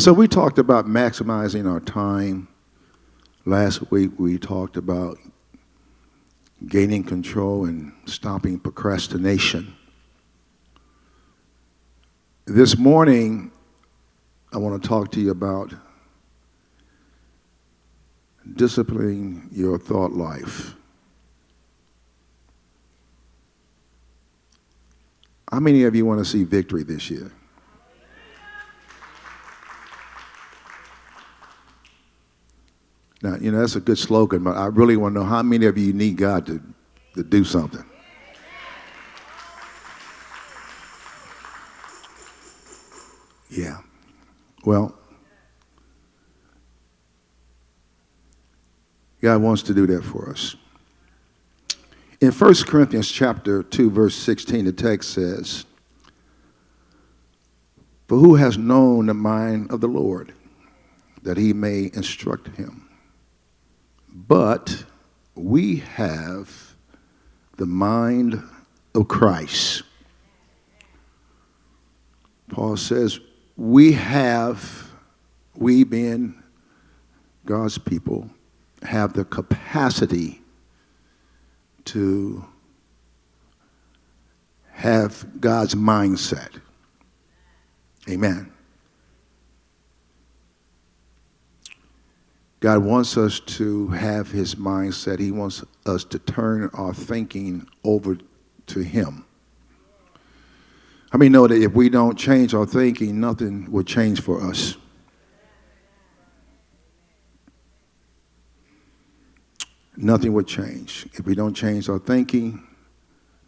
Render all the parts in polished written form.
So we talked about maximizing our time. Last week we talked about gaining control and stopping procrastination. This morning, I want to talk to you about disciplining your thought life. How many of you want to see victory this year? Now, that's a good slogan, but I really want to know how many of you need God to do something. Yeah. Well, God wants to do that for us. In 1 Corinthians chapter 2, verse 16, the text says, "For who has known the mind of the Lord, that he may instruct him? But we have the mind of Christ." Paul says, we being God's people, have the capacity to have God's mindset. Amen. God wants us to have his mindset. He wants us to turn our thinking over to him. How many know that if we don't change our thinking, nothing will change for us? Nothing would change. If we don't change our thinking,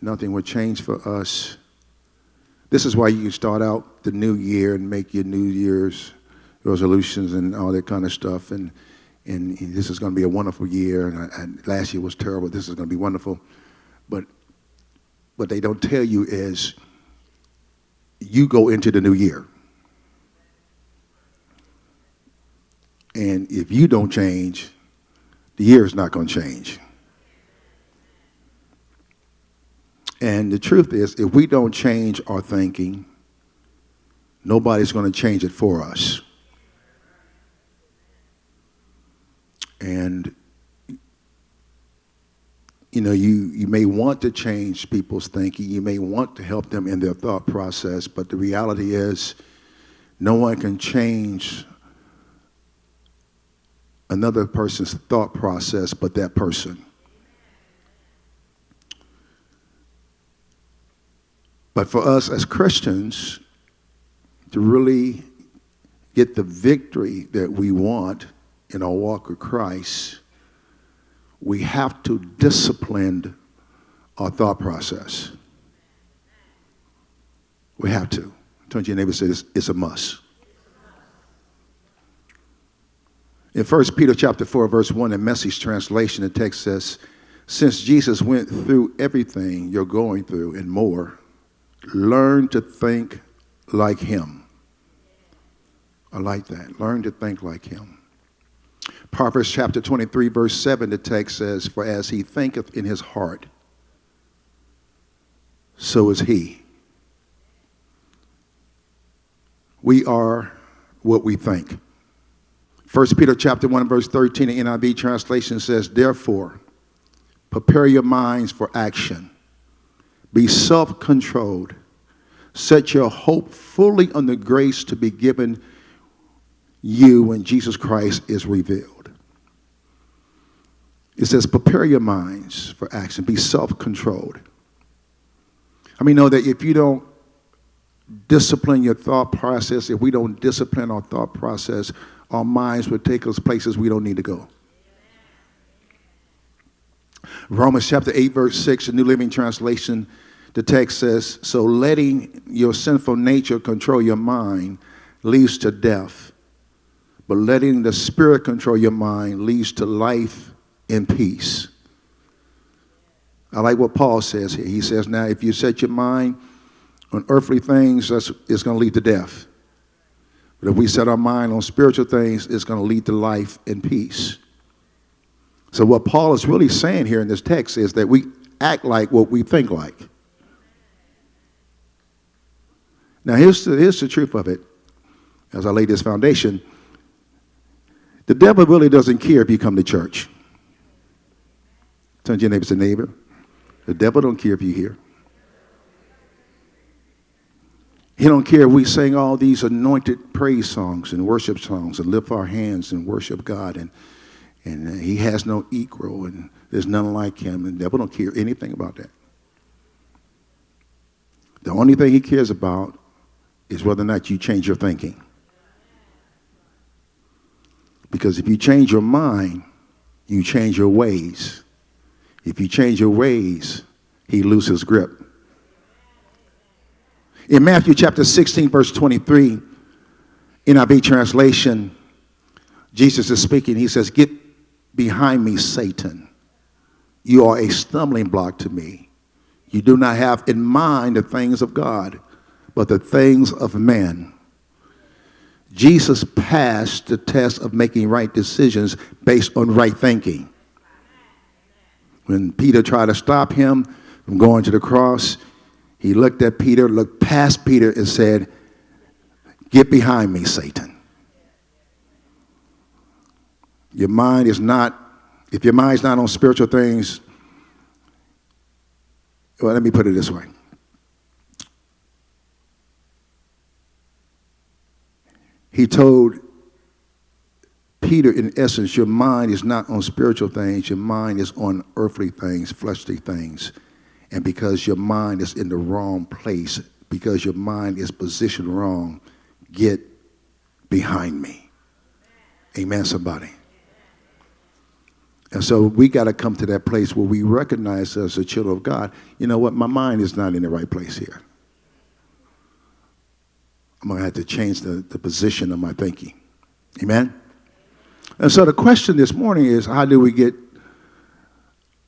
nothing would change for us. This is why you start out the new year and make your New Year's resolutions and all that kind of stuff. And this is going to be a wonderful year. And last year was terrible. This is going to be wonderful. But what they don't tell you is you go into the new year. And if you don't change, the year is not going to change. And the truth is, if we don't change our thinking, nobody's going to change it for us. And, you may want to change people's thinking. You may want to help them in their thought process. But the reality is, no one can change another person's thought process but that person. But for us as Christians to really get the victory that we want in our walk with Christ, we have to discipline our thought process. We have to. Turn to your neighbor and say, it's a must. In 1 Peter chapter 4, verse 1, the Message translation, the text says, "Since Jesus went through everything you're going through and more, learn to think like him." I like that. Learn to think like him. Proverbs chapter 23, verse 7, the text says, "For as he thinketh in his heart, so is he." We are what we think. 1 Peter chapter 1, verse 13, the NIV translation says, "Therefore, prepare your minds for action. Be self-controlled. Set your hope fully on the grace to be given you when Jesus Christ is revealed." It says, prepare your minds for action. Be self-controlled. I mean, know that if you don't discipline your thought process, if we don't discipline our thought process, our minds will take us places we don't need to go. Romans chapter 8, verse 6, the New Living Translation, the text says, "So letting your sinful nature control your mind leads to death, but letting the Spirit control your mind leads to life and peace." I like what Paul says here. He says, now, if you set your mind on earthly things, it's going to lead to death. But if we set our mind on spiritual things, it's going to lead to life and peace. So what Paul is really saying here in this text is that we act like what we think like. Now, here's the truth of it. as I lay this foundation, the devil really doesn't care if you come to church. Turn to your neighbor and say, neighbor, the devil don't care if you're here. He don't care if we sing all these anointed praise songs and worship songs and lift our hands and worship God, and he has no equal and there's none like him, and the devil don't care anything about that. The only thing he cares about is whether or not you change your thinking. Because if you change your mind, you change your ways. If you change your ways, he loses his grip. In Matthew chapter 16, verse 23, NIV translation, Jesus is speaking. He says, get behind me, Satan. You are a stumbling block to me. You do not have in mind the things of God, but the things of man. Jesus passed the test of making right decisions based on right thinking. When Peter tried to stop him from going to the cross, he looked at Peter, looked past Peter, and said, get behind me, Satan. Your mind is not, if your mind's not on spiritual things, well, let me put it this way. He told Peter, in essence, your mind is not on spiritual things, your mind is on earthly things, fleshly things. And because your mind is in the wrong place, because your mind is positioned wrong, get behind me. Amen, somebody. And so we got to come to that place where we recognize as a child of God, you know what, my mind is not in the right place here. I'm going to have to change the position of my thinking. Amen? And so the question this morning is, how do we get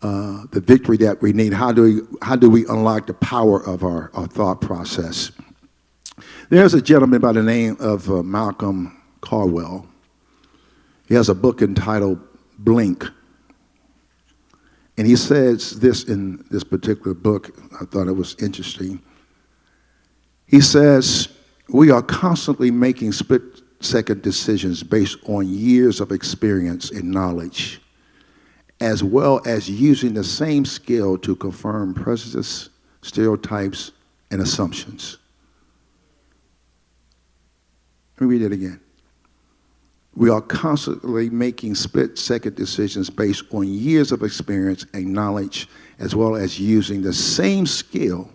the victory that we need? How do we unlock the power of our thought process? There's a gentleman by the name of Malcolm Caldwell. He has a book entitled Blink. And he says this in this particular book. I thought it was interesting. He says, we are constantly making split-second decisions based on years of experience and knowledge, as well as using the same skill to confirm prejudice, stereotypes, and assumptions. Let me read it again. We are constantly making split-second decisions based on years of experience and knowledge, as well as using the same skill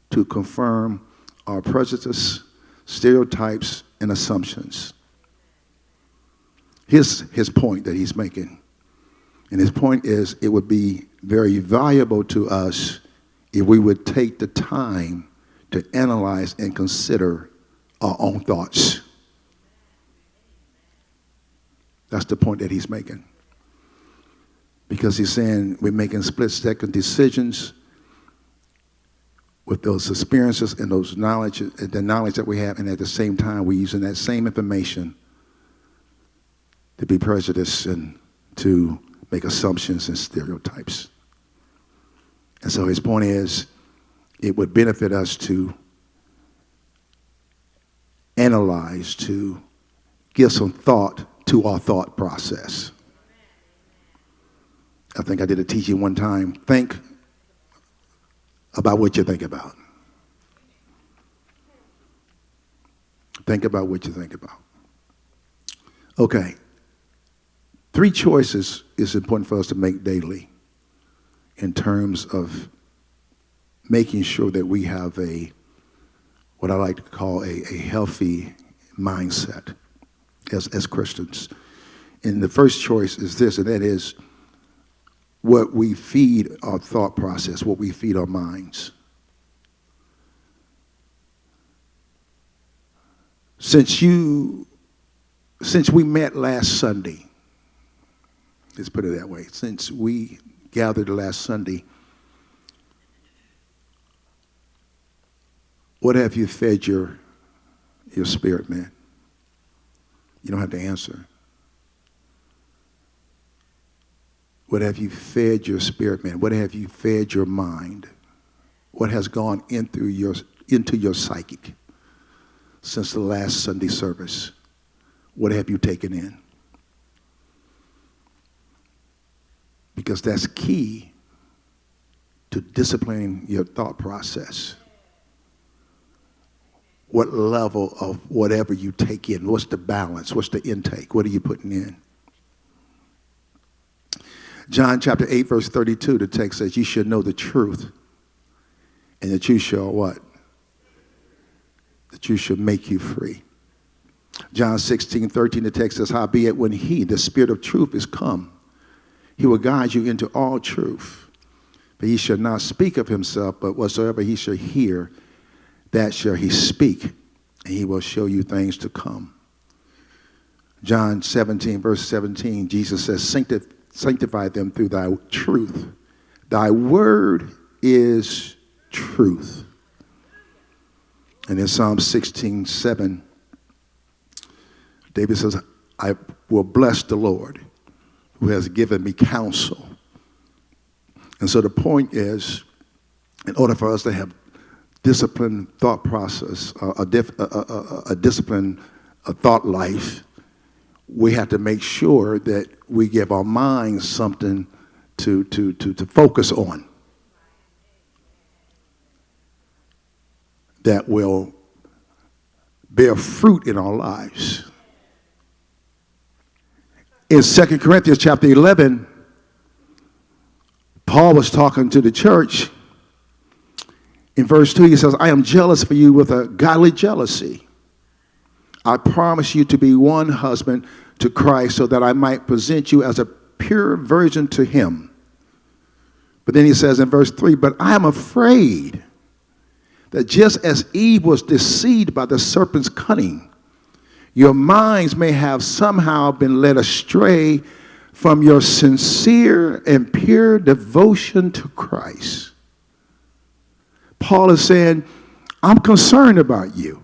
to confirm our prejudice, stereotypes, and assumptions. Here's his point that he's making. And his point is, it would be very valuable to us if we would take the time to analyze and consider our own thoughts. That's the point that he's making. Because he's saying we're making split-second decisions with those experiences and those knowledge, the knowledge that we have, and at the same time we're using that same information to be prejudiced and to make assumptions and stereotypes. And so his point is, it would benefit us to analyze, to give some thought to our thought process. I think I did a teaching one time. Think about what you think about. Think about what you think about. Okay. 3 choices is important for us to make daily in terms of making sure that we have what I like to call a healthy mindset as Christians. And the first choice is this, and that is what we feed our thought process, what we feed our minds. Since we met last Sunday, let's put it that way, since we gathered last Sunday, what have you fed your spirit, man? You don't have to answer. What have you fed your spirit, man? What have you fed your mind? What has gone into your psychic? since the last Sunday service? What have you taken in? Because that's key to disciplining your thought process. What level of whatever you take in, what's the balance, what's the intake, what are you putting in? John chapter 8, verse 32, the text says, you should know the truth, and the truth shall what? The truth shall make you free. John 16:13, the text says, howbeit when he, the Spirit of truth, is come, he will guide you into all truth. But he shall not speak of himself, but whatsoever he shall hear, that shall he speak, and he will show you things to come. John 17, verse 17, Jesus says, sanctify them through thy truth. Thy word is truth. And in Psalm 16:7, David says, I will bless the Lord who has given me counsel. And so the point is, in order for us to have disciplined thought process, a disciplined thought life, we have to make sure that we give our minds something to focus on that will bear fruit in our lives. In 2 Corinthians chapter 11, Paul was talking to the church. In verse 2, he says, I am jealous for you with a godly jealousy. I promise you to be one husband to Christ so that I might present you as a pure virgin to him. But then he says in verse 3, but I am afraid that just as Eve was deceived by the serpent's cunning, your minds may have somehow been led astray from your sincere and pure devotion to Christ. Paul is saying, I'm concerned about you.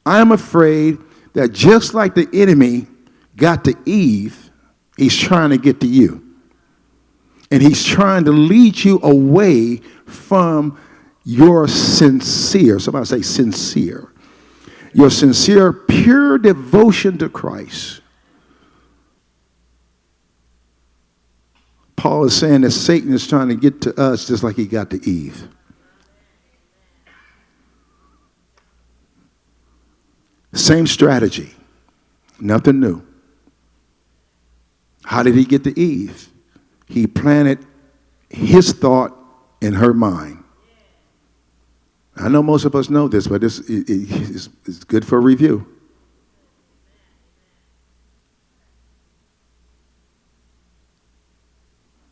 I am afraid that just like the enemy got to Eve, he's trying to get to you. And he's trying to lead you away from your sincere, somebody say sincere, your sincere, pure devotion to Christ. Paul is saying that Satan is trying to get to us just like he got to Eve. Same strategy, nothing new. How did he get to Eve? He planted his thought in her mind. I know most of us know this, but it's good for review.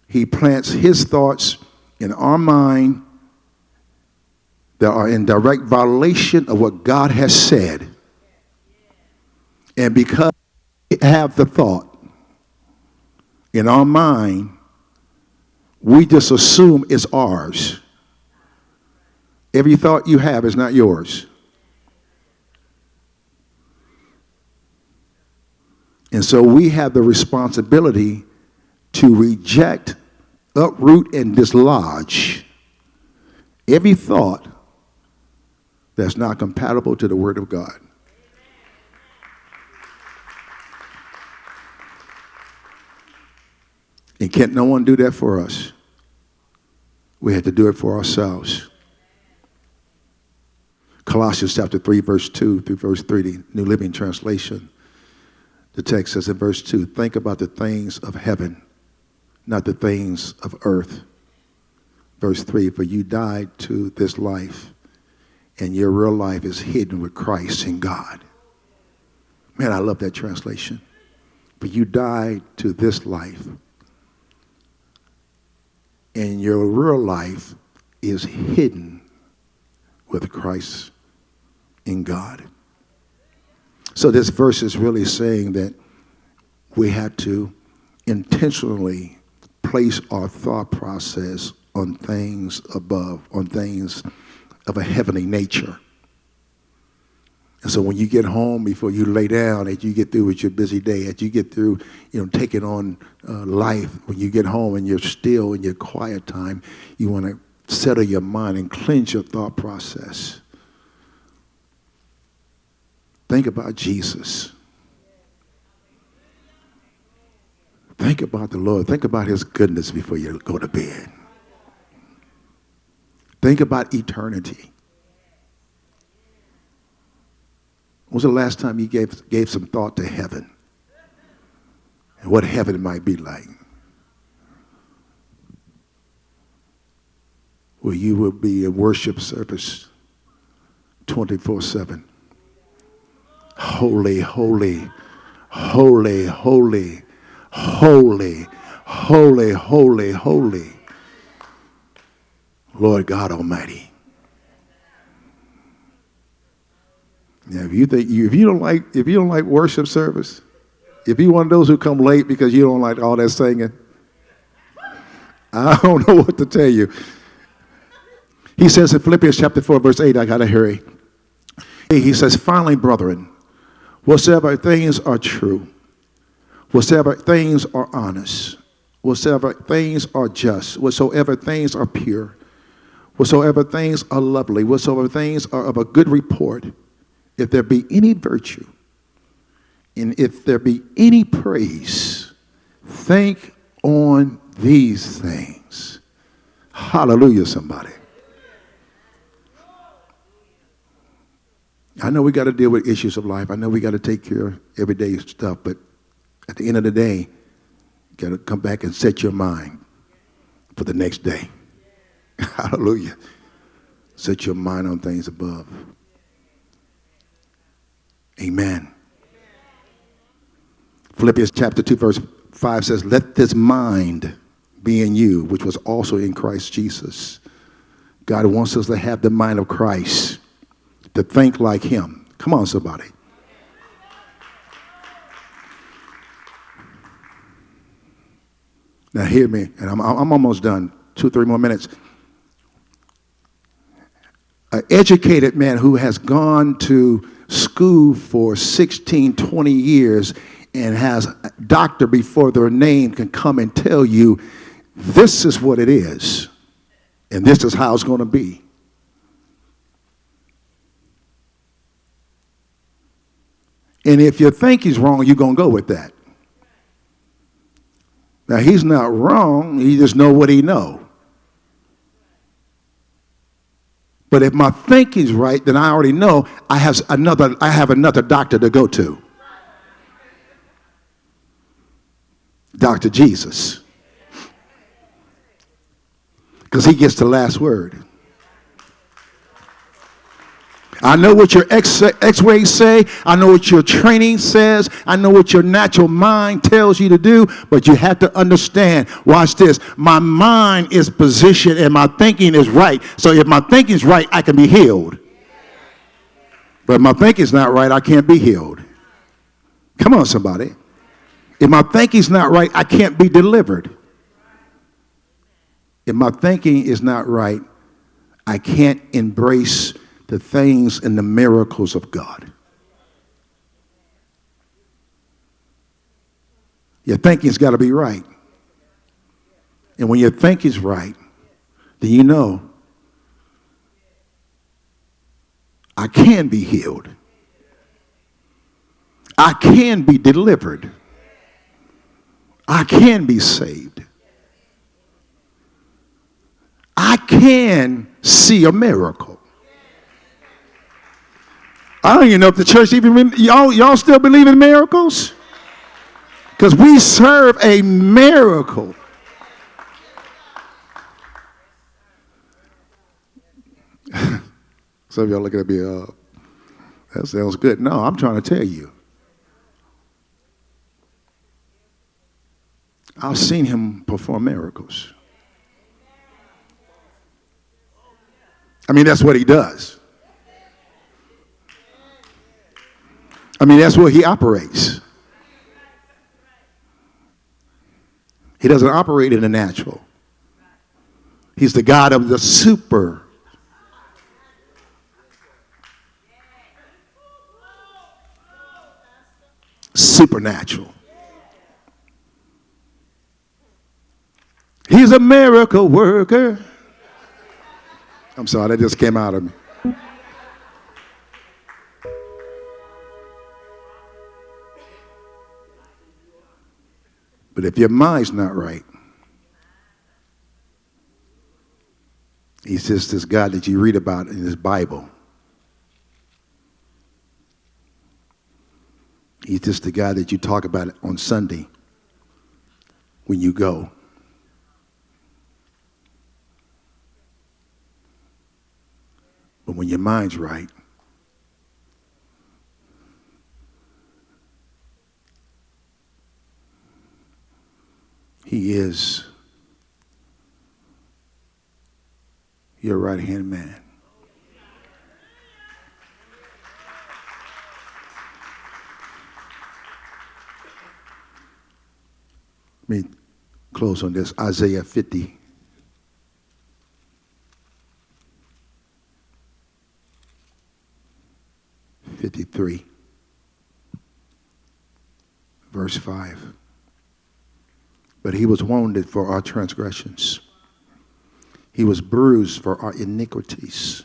He plants his thoughts in our mind that are in direct violation of what God has said. And because we have the thought in our mind, we just assume it's ours. Every thought you have is not yours. And so we have the responsibility to reject, uproot, and dislodge every thought that's not compatible to the Word of God. And can't no one do that for us. We have to do it for ourselves. Colossians chapter 3, verse 2 through verse 3, the New Living Translation. The text says in verse 2, think about the things of heaven, not the things of earth. Verse 3, for you died to this life, and your real life is hidden with Christ in God. Man, I love that translation. For you died to this life, and your real life is hidden with Christ in God. So this verse is really saying that we have to intentionally place our thought process on things above, on things of a heavenly nature. And so when you get home, before you lay down, as you get through with your busy day, as you get through, taking on life, when you get home and you're still in your quiet time, you want to settle your mind and cleanse your thought process. Think about Jesus. Think about the Lord. Think about his goodness before you go to bed. Think about eternity. When was the last time you gave some thought to heaven and what heaven might be like? Where you will be in worship service 24/7. Holy, holy, holy, holy, holy, holy, holy, holy, Lord God Almighty. Now, if you don't like worship service, if you're one of those who come late because you don't like all that singing, I don't know what to tell you. He says in Philippians chapter 4, verse 8, I got to hurry. He says, finally, brethren, whatsoever things are true, whatsoever things are honest, whatsoever things are just, whatsoever things are pure, whatsoever things are lovely, whatsoever things are of a good report, if there be any virtue, and if there be any praise, think on these things. Hallelujah, somebody. I know we got to deal with issues of life. I know we got to take care of everyday stuff, but at the end of the day, you got to come back and set your mind for the next day. Hallelujah. Set your mind on things above. Amen. Philippians chapter 2, verse 5 says, let this mind be in you, which was also in Christ Jesus. God wants us to have the mind of Christ, to think like him. Come on, somebody. Now hear me, and I'm almost done. 2-3 more minutes. An educated man who has gone to school for 16, 20 years and has a doctor before their name can come and tell you this is what it is and this is how it's going to be. And if you think he's wrong, you're going to go with that. Now, he's not wrong. He just know what he know. But if my thinking's right, then I already know I have another doctor to go to. Dr. Jesus. Because he gets the last word. I know what your x-rays say. I know what your training says. I know what your natural mind tells you to do. But you have to understand, watch this. My mind is positioned and my thinking is right. So if my thinking is right, I can be healed. But if my thinking is not right, I can't be healed. Come on, somebody. If my thinking is not right, I can't be delivered. If my thinking is not right, I can't embrace the things and the miracles of God. Your thinking's got to be right. And when your thinking's right, then you know I can be healed. I can be delivered. I can be saved. I can see a miracle. I don't even know if the church even, y'all still believe in miracles? Because we serve a miracle. Some of y'all looking at me, that sounds good. No, I'm trying to tell you. I've seen him perform miracles. I mean, that's what he does. I mean, that's where he operates. He doesn't operate in the natural. He's the God of the supernatural. He's a miracle worker. I'm sorry, that just came out of me. But if your mind's not right, he's just this God that you read about in his Bible. He's just the guy that you talk about on Sunday when you go. But when your mind's right, he is your right-hand man. Let me close on this. Isaiah 50. Verse 5. But he was wounded for our transgressions. He was bruised for our iniquities.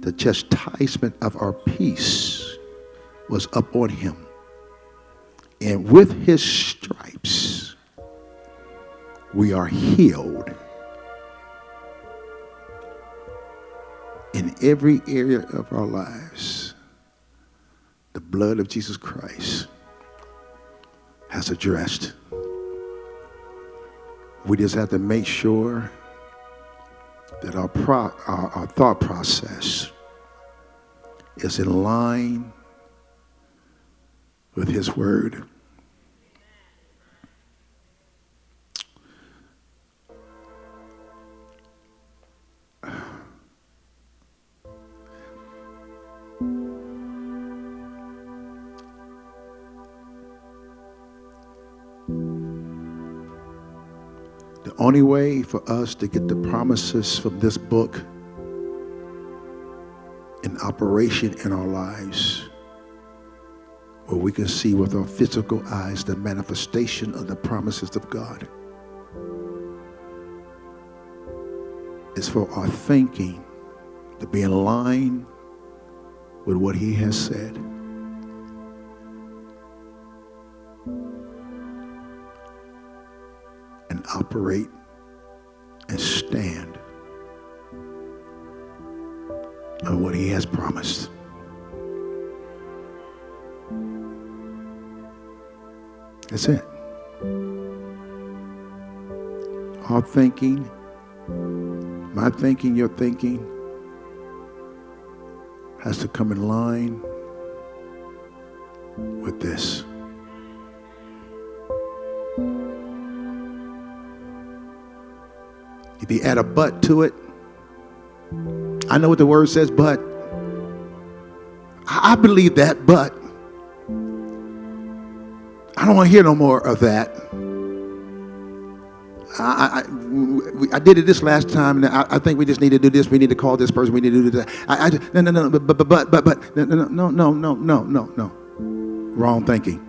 The chastisement of our peace was upon him. And with his stripes, we are healed. In every area of our lives, the blood of Jesus Christ has addressed. We just have to make sure that our thought process is in line with his word. The only way for us to get the promises from this book in operation in our lives, where we can see with our physical eyes the manifestation of the promises of God, is for our thinking to be in line with what he has said. And operate and stand on what he has promised. That's it. Our thinking, my thinking, your thinking, has to come in line with this. If you add a but to it, I know what the word says, but. I believe that, but. I don't want to hear no more of that. I did it this last time, and I think we just need to do this. We need to call this person. We need to do that. No, but, no. Wrong thinking.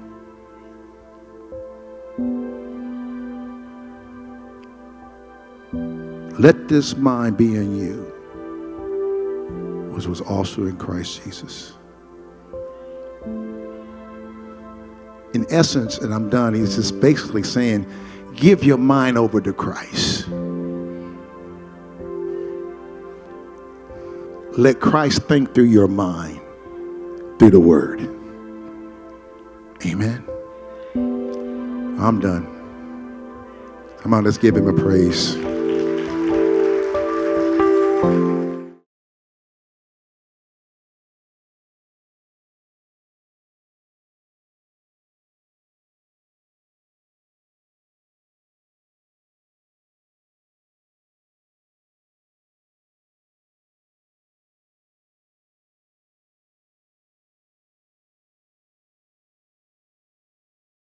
Let this mind be in you, which was also in Christ Jesus. In essence, and I'm done, he's just basically saying, give your mind over to Christ. Let Christ think through your mind, through the word. Amen. I'm done. Come on, let's give him a praise.